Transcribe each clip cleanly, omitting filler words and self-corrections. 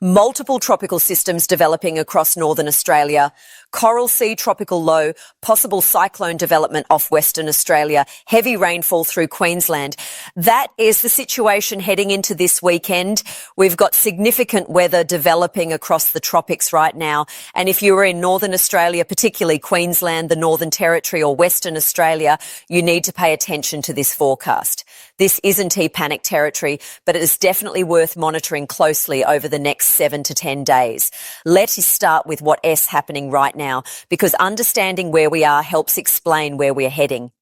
Multiple tropical systems developing across northern Australia. Coral Sea tropical low, possible cyclone development off Western Australia, heavy rainfall through Queensland. That is the situation heading into this weekend. We've got significant weather developing across the tropics right now. And if you are in northern Australia, particularly Queensland, the Northern Territory or Western Australia, you need to pay attention to this forecast. This isn't panic territory, but it is definitely worth monitoring closely over the next 7 to 10 days. Let us start with what is happening right now, because understanding where we are helps explain where we're heading.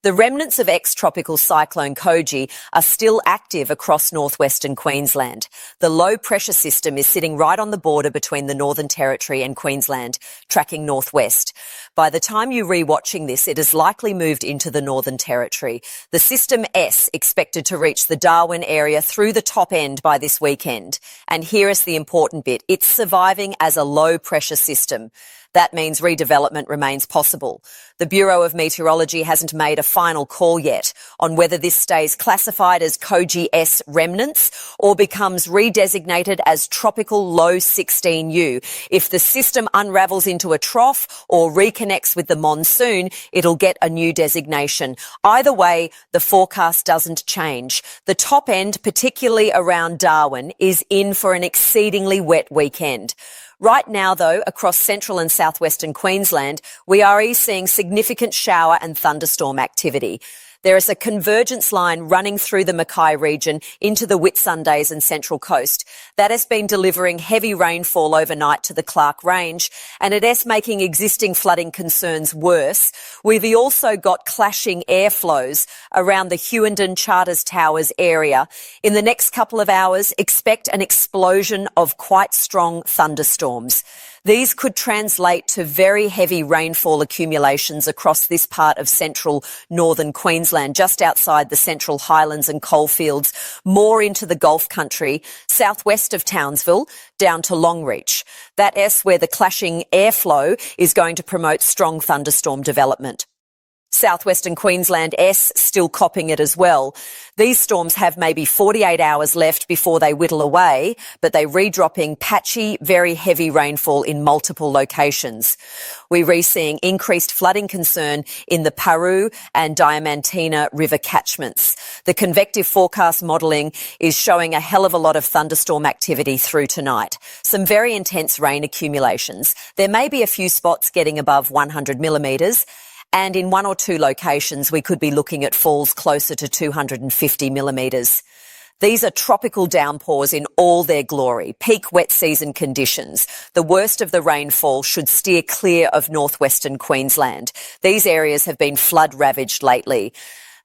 The remnants of ex-tropical cyclone Koji are still active across northwestern Queensland. The low-pressure system is sitting right on the border between the Northern Territory and Queensland, tracking northwest. By the time you're rewatching this, it has likely moved into the Northern Territory. The system S expected to reach the Darwin area through the top end by this weekend. And here is the important bit. It's surviving as a low-pressure system. That means redevelopment remains possible. The Bureau of Meteorology hasn't made a final call yet on whether this stays classified as Koji S remnants or becomes redesignated as Tropical Low 16U. If the system unravels into a trough or reconnects with the monsoon, it'll get a new designation. Either way, the forecast doesn't change. The top end, particularly around Darwin, is in for an exceedingly wet weekend. Right now, though, across central and southwestern Queensland, we are seeing significant shower and thunderstorm activity. There is a convergence line running through the Mackay region into the Whitsundays and Central Coast. That has been delivering heavy rainfall overnight to the Clark Range, and it is making existing flooding concerns worse. We've also got clashing airflows around the Hughenden Charters Towers area. In the next couple of hours, expect an explosion of quite strong thunderstorms. These could translate to very heavy rainfall accumulations across this part of central northern Queensland, just outside the Central Highlands and coalfields, more into the Gulf country, southwest of Townsville, down to Longreach. That is where the clashing airflow is going to promote strong thunderstorm development. Southwestern Queensland S still copping it as well. These storms have maybe 48 hours left before they whittle away, but they're redropping patchy, very heavy rainfall in multiple locations. We're seeing increased flooding concern in the Paroo and Diamantina river catchments. The convective forecast modelling is showing a hell of a lot of thunderstorm activity through tonight. Some very intense rain accumulations. There may be a few spots getting above 100 millimetres. And in one or two locations, we could be looking at falls closer to 250 millimetres. These are tropical downpours in all their glory, peak wet season conditions. The worst of the rainfall should steer clear of northwestern Queensland. These areas have been flood-ravaged lately.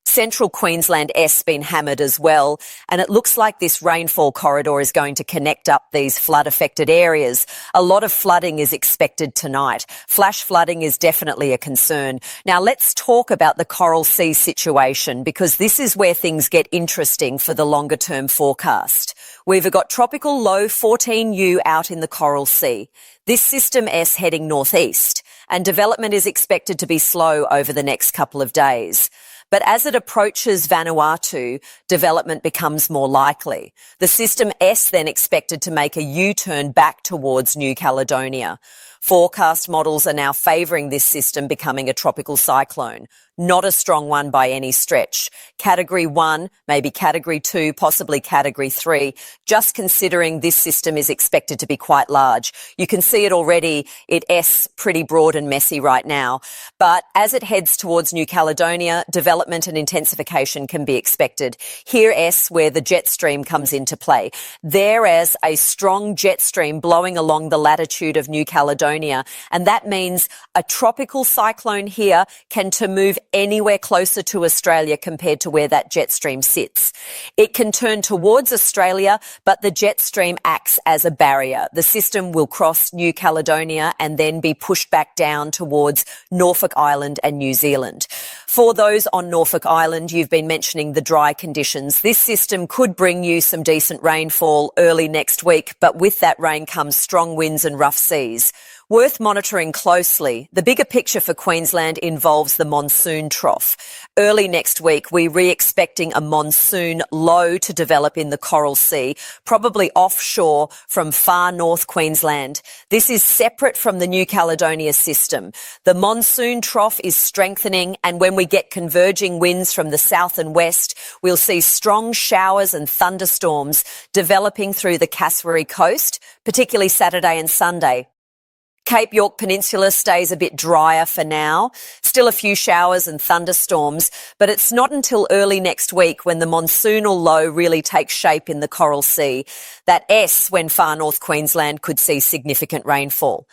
Central Queensland S been hammered as well, and it looks like this rainfall corridor is going to connect up these flood-affected areas. A lot of flooding is expected tonight. Flash flooding is definitely a concern. Now let's talk about the Coral Sea situation, because this is where things get interesting for the longer-term forecast. We've got tropical low 14U out in the Coral Sea. This system S heading northeast, and development is expected to be slow over the next couple of days. But as it approaches Vanuatu, development becomes more likely. The system S then expected to make a U-turn back towards New Caledonia. Forecast models are now favouring this system becoming a tropical cyclone. Not a strong one by any stretch. Category 1, maybe Category 2, possibly Category 3. Just considering this system is expected to be quite large. You can see it already. It's pretty broad and messy right now. But as it heads towards New Caledonia, development and intensification can be expected. Here S, where the jet stream comes into play. There is a strong jet stream blowing along the latitude of New Caledonia. And that means a tropical cyclone here can move anywhere closer to Australia compared to where that jet stream sits. It can turn towards Australia, but the jet stream acts as a barrier. The system will cross New Caledonia and then be pushed back down towards Norfolk Island and New Zealand. For those on Norfolk Island, you've been mentioning the dry conditions. This system could bring you some decent rainfall early next week, but with that rain comes strong winds and rough seas. Worth monitoring closely, the bigger picture for Queensland involves the monsoon trough. Early next week, we're re-expecting a monsoon low to develop in the Coral Sea, probably offshore from far North Queensland. This is separate from the New Caledonia system. The monsoon trough is strengthening, and when we get converging winds from the south and west, we'll see strong showers and thunderstorms developing through the Cassowary coast, particularly Saturday and Sunday. Cape York Peninsula stays a bit drier for now. Still a few showers and thunderstorms, but it's not until early next week when the monsoonal low really takes shape in the Coral Sea that when far North Queensland could see significant rainfall.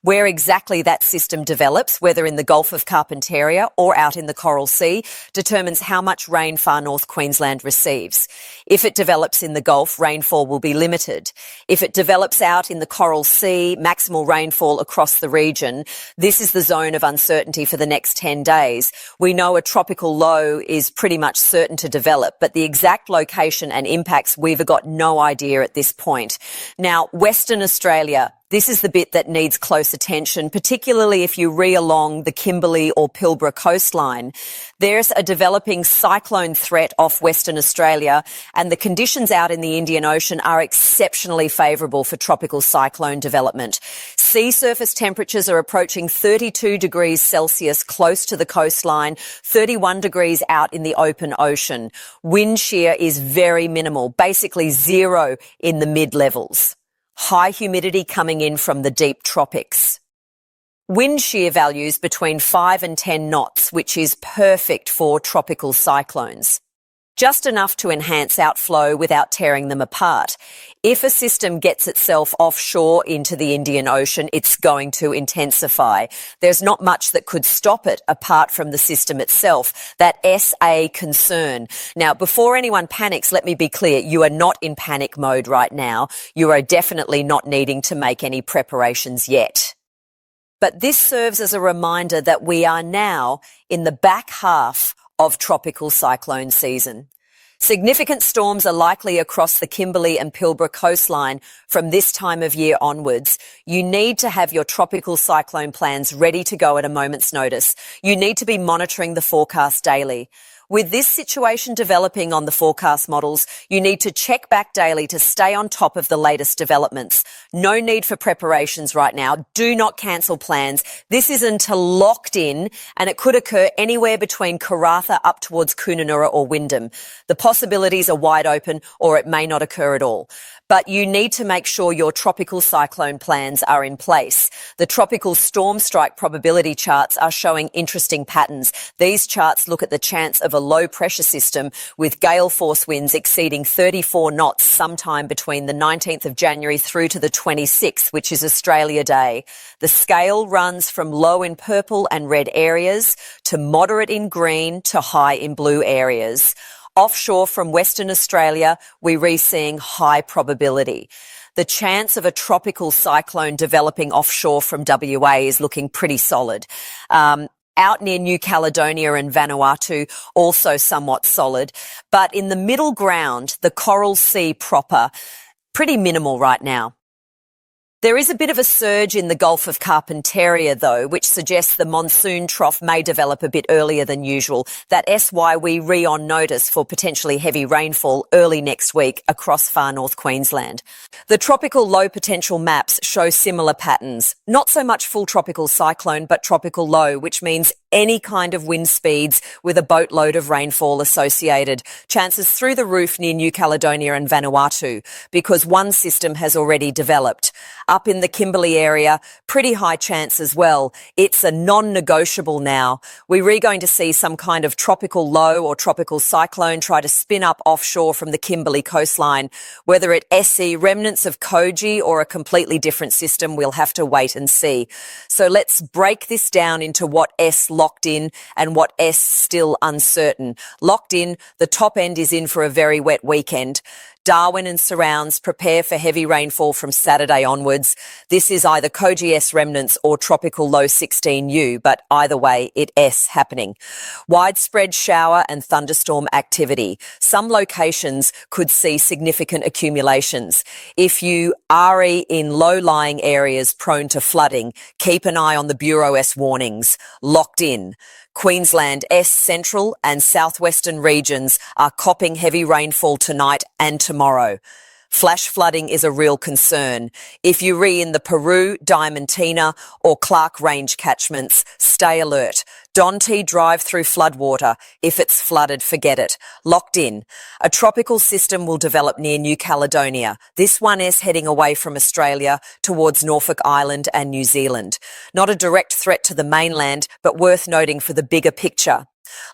Where exactly that system develops, whether in the Gulf of Carpentaria or out in the Coral Sea, determines how much rain far North Queensland receives. If it develops in the Gulf, rainfall will be limited. If it develops out in the Coral Sea, maximal rainfall across the region. This is the zone of uncertainty for the next 10 days. We know a tropical low is pretty much certain to develop, but the exact location and impacts we've got no idea at this point. Now, Western Australia, this is the bit that needs close attention, particularly if you along the Kimberley or Pilbara coastline. There's a developing cyclone threat off Western Australia, and the conditions out in the Indian Ocean are exceptionally favourable for tropical cyclone development. Sea surface temperatures are approaching 32 degrees Celsius close to the coastline, 31 degrees out in the open ocean. Wind shear is very minimal, basically zero in the mid-levels. High humidity coming in from the deep tropics. Wind shear values between 5 and 10 knots, which is perfect for tropical cyclones. Just enough to enhance outflow without tearing them apart. If a system gets itself offshore into the Indian Ocean, it's going to intensify. There's not much that could stop it apart from the system itself. That's a concern. Now, before anyone panics, let me be clear, you are not in panic mode right now. You are definitely not needing to make any preparations yet. But this serves as a reminder that we are now in the back half of tropical cyclone season. Significant storms are likely across the Kimberley and Pilbara coastline from this time of year onwards. You need to have your tropical cyclone plans ready to go at a moment's notice. You need to be monitoring the forecast daily. With this situation developing on the forecast models, you need to check back daily to stay on top of the latest developments. No need for preparations right now. Do not cancel plans. This isn't locked in, and it could occur anywhere between Karratha up towards Kununurra or Wyndham. The possibilities are wide open, or it may not occur at all. But you need to make sure your tropical cyclone plans are in place. The tropical storm strike probability charts are showing interesting patterns. These charts look at the chance of a low pressure system with gale force winds exceeding 34 knots sometime between the 19th of January through to the 26th, which is Australia Day. The scale runs from low in purple and red areas to moderate in green to high in blue areas. Offshore from Western Australia, we're seeing high probability. The chance of a tropical cyclone developing offshore from WA is looking pretty solid. Out near New Caledonia and Vanuatu, also somewhat solid. But in the middle ground, the Coral Sea proper, pretty minimal right now. There is a bit of a surge in the Gulf of Carpentaria, though, which suggests the monsoon trough may develop a bit earlier than usual. That's why we on notice for potentially heavy rainfall early next week across far North Queensland. The tropical low potential maps show similar patterns. Not so much full tropical cyclone, but tropical low, which means any kind of wind speeds with a boatload of rainfall associated. Chances through the roof near New Caledonia and Vanuatu, because one system has already developed. Up in the Kimberley area, pretty high chance as well. It's a non-negotiable now. We're going to see some kind of tropical low or tropical cyclone try to spin up offshore from the Kimberley coastline. Whether it SE remnants of Koji or a completely different system, we'll have to wait and see. So let's break this down into what S locked in and what S still uncertain. Locked in, the top end is in for a very wet weekend. Darwin and surrounds, prepare for heavy rainfall from Saturday onwards. This is either COGS remnants or tropical low 16U, but either way, it's happening. Widespread shower and thunderstorm activity. Some locations could see significant accumulations. If you are in low-lying areas prone to flooding, keep an eye on the Bureau S warnings. Locked in. Queensland S central and southwestern regions are copping heavy rainfall tonight and tomorrow. Flash flooding is a real concern. If you're in the Peru, Diamantina or Clark Range catchments, stay alert. Daintree drive through floodwater. If it's flooded, forget it. Locked in. A tropical system will develop near New Caledonia. This one is heading away from Australia towards Norfolk Island and New Zealand. Not a direct threat to the mainland, but worth noting for the bigger picture.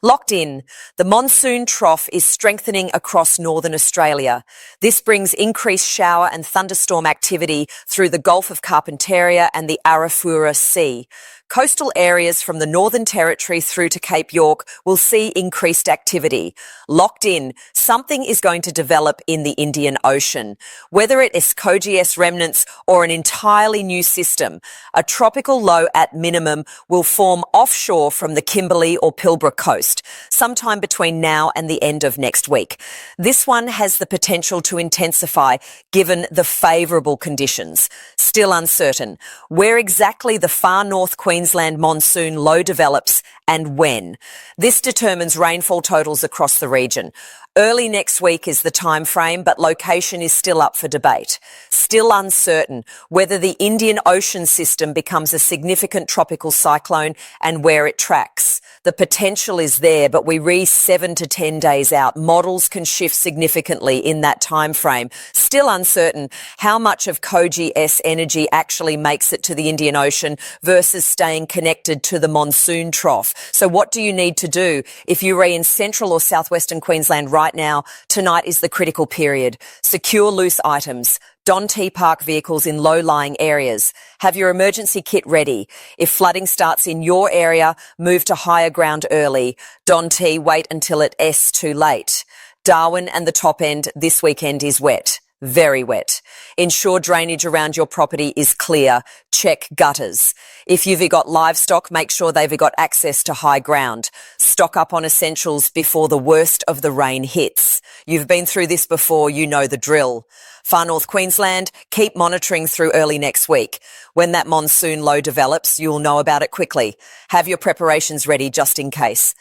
Locked in. The monsoon trough is strengthening across northern Australia. This brings increased shower and thunderstorm activity through the Gulf of Carpentaria and the Arafura Sea. Coastal areas from the Northern Territory through to Cape York will see increased activity. Locked in. Something is going to develop in the Indian Ocean. Whether it is COGS remnants or an entirely new system, a tropical low at minimum will form offshore from the Kimberley or Pilbara coast, sometime between now and the end of next week. This one has the potential to intensify given the favourable conditions. Still uncertain. Where exactly the far north Queensland monsoon low develops and when. This determines rainfall totals across the region. Early next week is the time frame, but location is still up for debate. Still uncertain whether the Indian Ocean system becomes a significant tropical cyclone and where it tracks. The potential is there, but we read 7 to 10 days out. Models can shift significantly in that time frame. Still uncertain how much of COGS energy actually makes it to the Indian Ocean versus staying connected to the monsoon trough. So what do you need to do? If you're in central or southwestern Queensland right now, tonight is the critical period. Secure loose items. Daintree park vehicles in low-lying areas. Have your emergency kit ready. If flooding starts in your area, move to higher ground early. Daintree, wait until it's too late. Darwin and the top end this weekend is wet. Very wet. Ensure drainage around your property is clear. Check gutters. If you've got livestock, make sure they've got access to high ground. Stock up on essentials before the worst of the rain hits. You've been through this before, you know the drill. Far North Queensland, keep monitoring through early next week. When that monsoon low develops, you'll know about it quickly. Have your preparations ready just in case.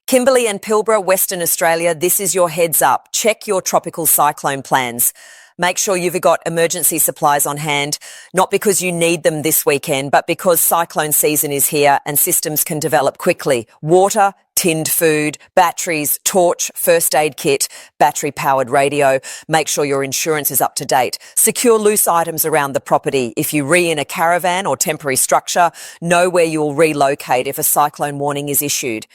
Kimberley and Pilbara, Western Australia, this is your heads up. Check your tropical cyclone plans. Make sure you've got emergency supplies on hand, not because you need them this weekend, but because cyclone season is here and systems can develop quickly. Water, tinned food, batteries, torch, first aid kit, battery-powered radio. Make sure your insurance is up to date. Secure loose items around the property. If you're in a caravan or temporary structure, know where you'll relocate if a cyclone warning is issued.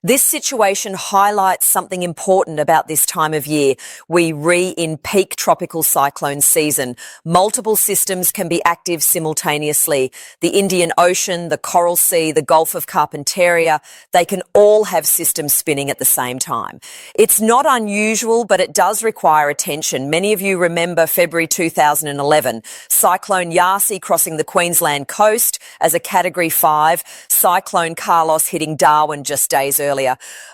This situation highlights something important about this time of year. We in peak tropical cyclone season. Multiple systems can be active simultaneously. The Indian Ocean, the Coral Sea, the Gulf of Carpentaria, they can all have systems spinning at the same time. It's not unusual, but it does require attention. Many of you remember February 2011, Cyclone Yasi crossing the Queensland coast as a Category 5, Cyclone Carlos hitting Darwin just days earlier.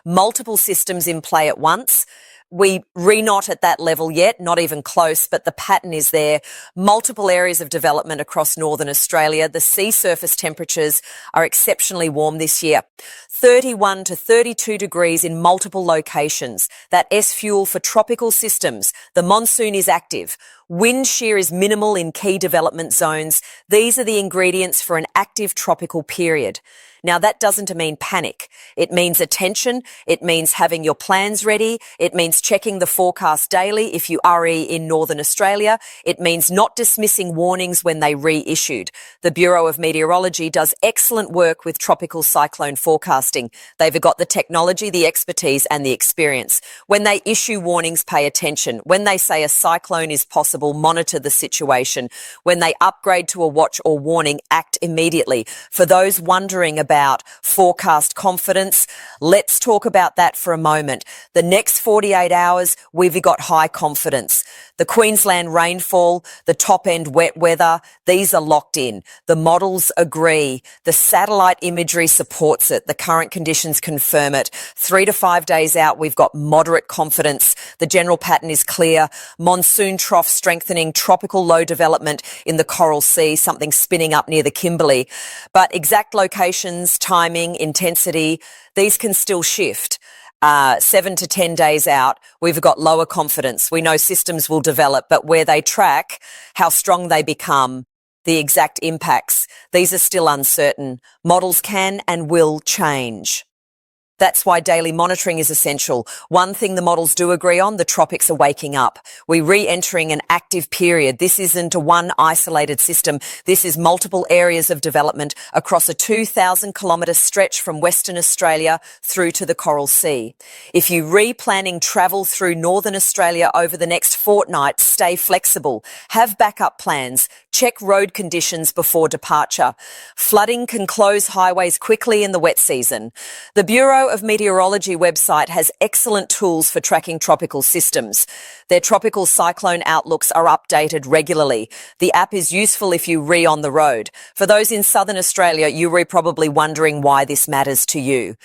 Multiple systems in play at once. We're not at that level yet, not even close, but the pattern is there. Multiple areas of development across northern Australia. The sea surface temperatures are exceptionally warm this year. 31 to 32 degrees in multiple locations. That S fuel for tropical systems. The monsoon is active. Wind shear is minimal in key development zones. These are the ingredients for an active tropical period. Now, that doesn't mean panic. It means attention. It means having your plans ready. It means checking the forecast daily if you are in Northern Australia. It means not dismissing warnings when they reissued. The Bureau of Meteorology does excellent work with tropical cyclone forecasting. They've got the technology, the expertise and the experience. When they issue warnings, pay attention. When they say a cyclone is possible, possible, monitor the situation. When they upgrade to a watch or warning, act immediately. For those wondering about forecast confidence, let's talk about that for a moment. The next 48 hours, we've got high confidence. The Queensland rainfall, the top end wet weather, these are locked in. The models agree. The satellite imagery supports it. The current conditions confirm it. 3 to 5 days out, we've got moderate confidence. The general pattern is clear. Monsoon trough strengthening, tropical low development in the Coral Sea, something spinning up near the Kimberley. But exact locations, timing, intensity, these can still shift. 7 to 10 days out, we've got lower confidence. We know systems will develop, but where they track, how strong they become, the exact impacts, these are still uncertain. Models can and will change. That's why daily monitoring is essential. One thing the models do agree on, the tropics are waking up. We're re-entering an active period. This isn't a one isolated system. This is multiple areas of development across a 2,000-kilometre stretch from Western Australia through to the Coral Sea. If you're replanning travel through Northern Australia over the next fortnight, stay flexible. Have backup plans. Check road conditions before departure. Flooding can close highways quickly in the wet season. The Bureau of Meteorology website has excellent tools for tracking tropical systems. Their tropical cyclone outlooks are updated regularly. The app is useful if you on the road. For those in southern Australia, you're probably wondering why this matters to you.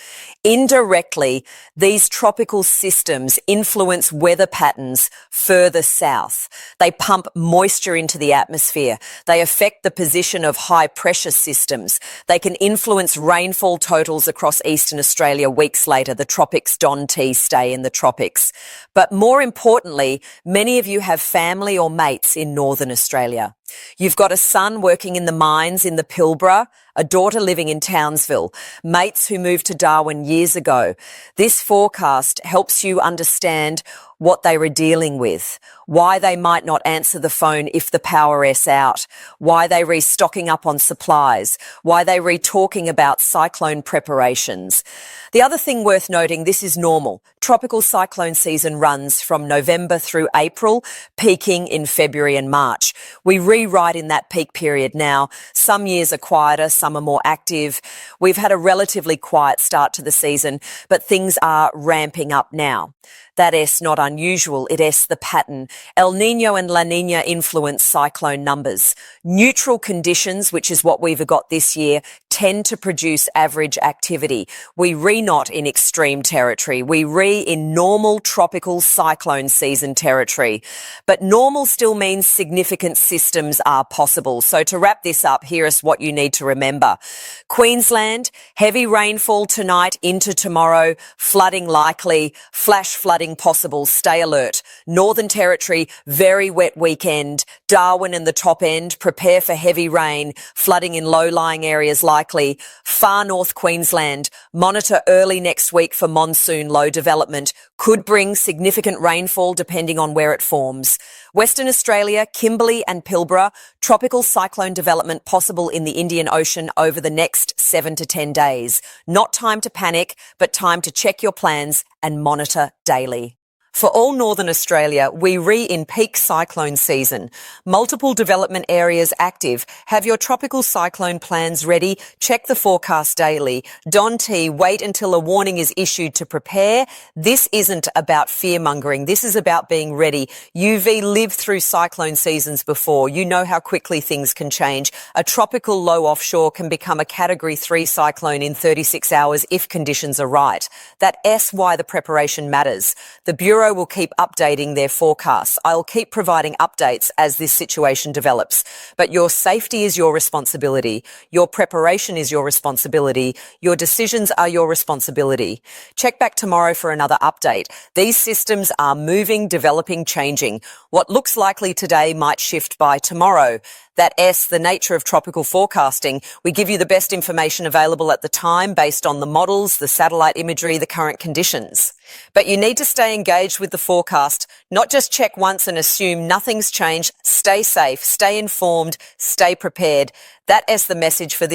Indirectly, these tropical systems influence weather patterns further south. They pump moisture into the atmosphere. They affect the position of high pressure systems. They can influence rainfall totals across eastern Australia weeks later. The tropics don't stay in the tropics. But more importantly, many of you have family or mates in northern Australia. You've got a son working in the mines in the Pilbara, a daughter living in Townsville, mates who moved to Darwin years ago. This forecast helps you understand what they were dealing with, why they might not answer the phone if the power is out, why they restocking up on supplies, why they talking about cyclone preparations. The other thing worth noting, this is normal. Tropical cyclone season runs from November through April, peaking in February and March. We rewrite in that peak period now. Some years are quieter, some are more active. We've had a relatively quiet start to the season, but things are ramping up now. That is not unusual. It is the pattern. El Niño and La Niña influence cyclone numbers. Neutral conditions, which is what we've got this year, tend to produce average activity. We not in extreme territory. We in normal tropical cyclone season territory. But normal still means significant systems are possible. So to wrap this up, here is what you need to remember. Queensland, heavy rainfall tonight into tomorrow, flooding likely, flash flooding possible, stay alert. Northern Territory, very wet weekend. Darwin and the top end, prepare for heavy rain, flooding in low-lying areas likely. Far North Queensland, monitor early next week for monsoon low development, could bring significant rainfall depending on where it forms. Western Australia, Kimberley and Pilbara, tropical cyclone development possible in the Indian Ocean over the next 7 to 10 days. Not time to panic, but time to check your plans and monitor daily. For all Northern Australia, we in peak cyclone season. Multiple development areas active. Have your tropical cyclone plans ready. Check the forecast daily. Wait until a warning is issued to prepare. This isn't about fear-mongering. This is about being ready. You've lived through cyclone seasons before. You know how quickly things can change. A tropical low offshore can become a Category 3 cyclone in 36 hours if conditions are right. That's why the preparation matters. The Bureau will keep updating their forecasts. I'll keep providing updates as this situation develops. But your safety is your responsibility. Your preparation is your responsibility. Your decisions are your responsibility. Check back tomorrow for another update. These systems are moving, developing, changing. What looks likely today might shift by tomorrow. That's the nature of tropical forecasting. We give you the best information available at the time based on the models, the satellite imagery, the current conditions. But you need to stay engaged with the forecast, not just check once and assume nothing's changed. Stay safe, stay informed, stay prepared. That is the message for this